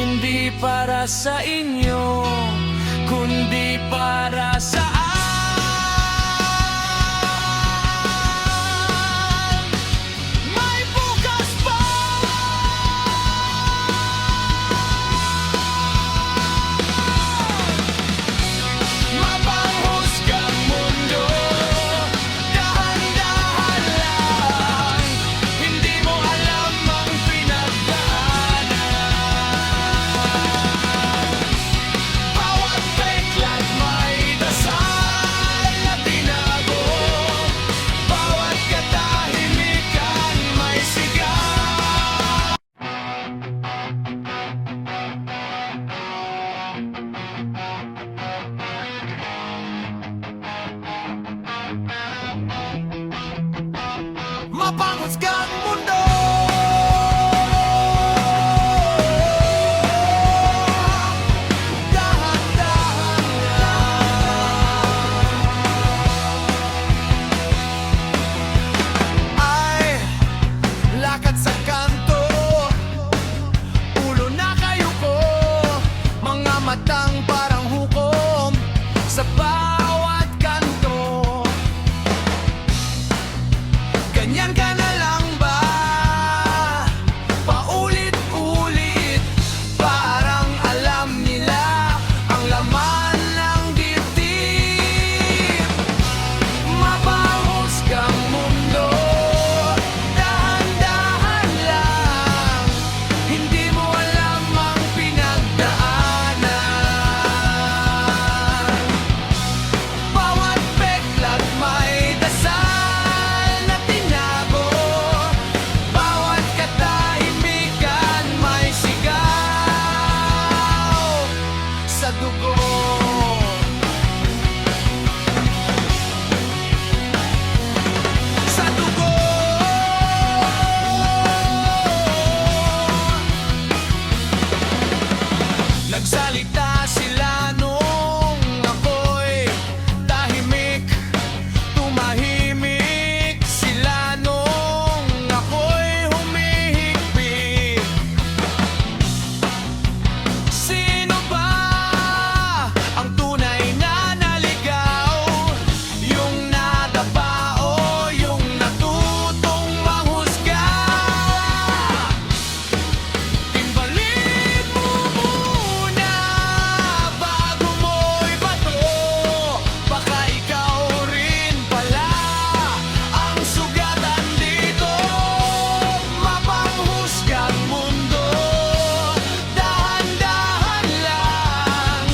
Hindi para sa inyo, kundi para sa may bukas pa. Mapanghusgang mundo, dahan-dahan lang. Hindi mo alam ang pinagdaanan. Bawat peklat may dasal na tinago. Bawat katahimikan may sigaw. Mapanghusgang mundo, dahan-dahan lang. Ay, lakad sa kanto, ulo na kayo ko. Mga matang parang hukom sa bawat kanto. Ganyan ka na lang ba? Paulit-ulit, parang alam nila ang laman ng dibdib. Mapanghusgang mundo, dahan-dahan lang. Hindi mo alam ang pinagdaanan. Bawat peklat may dasal na tinago. Bawat katahimikan may sigaw sa dugo. Sa dugo. Nagsalita sila nung ako'y tahimik. Tumahimik sila nung ako'y humihigpit. Sino ba ang tunay na naligaw? Yung nadapa o yung natutong manghusga? Timbalik mo muna bago mo ibato. Baka ikaw rin pala ang sugatan dito. Mapanghusgang mundo, dahan-dahan lang.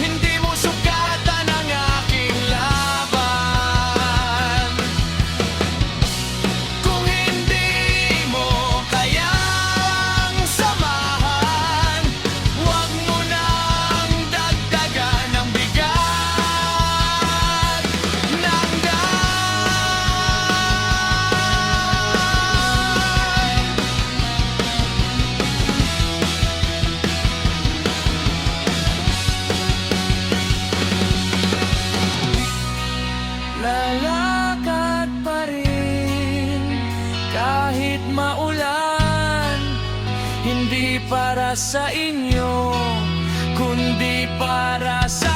Hindi mo sugatan ang aking laban. Kung hindi mo kayang samahan, huwag mo nang dagdagan ang bigat ng lalakad pa rin kahit maulan. Hindi para sa inyo, kundi para sa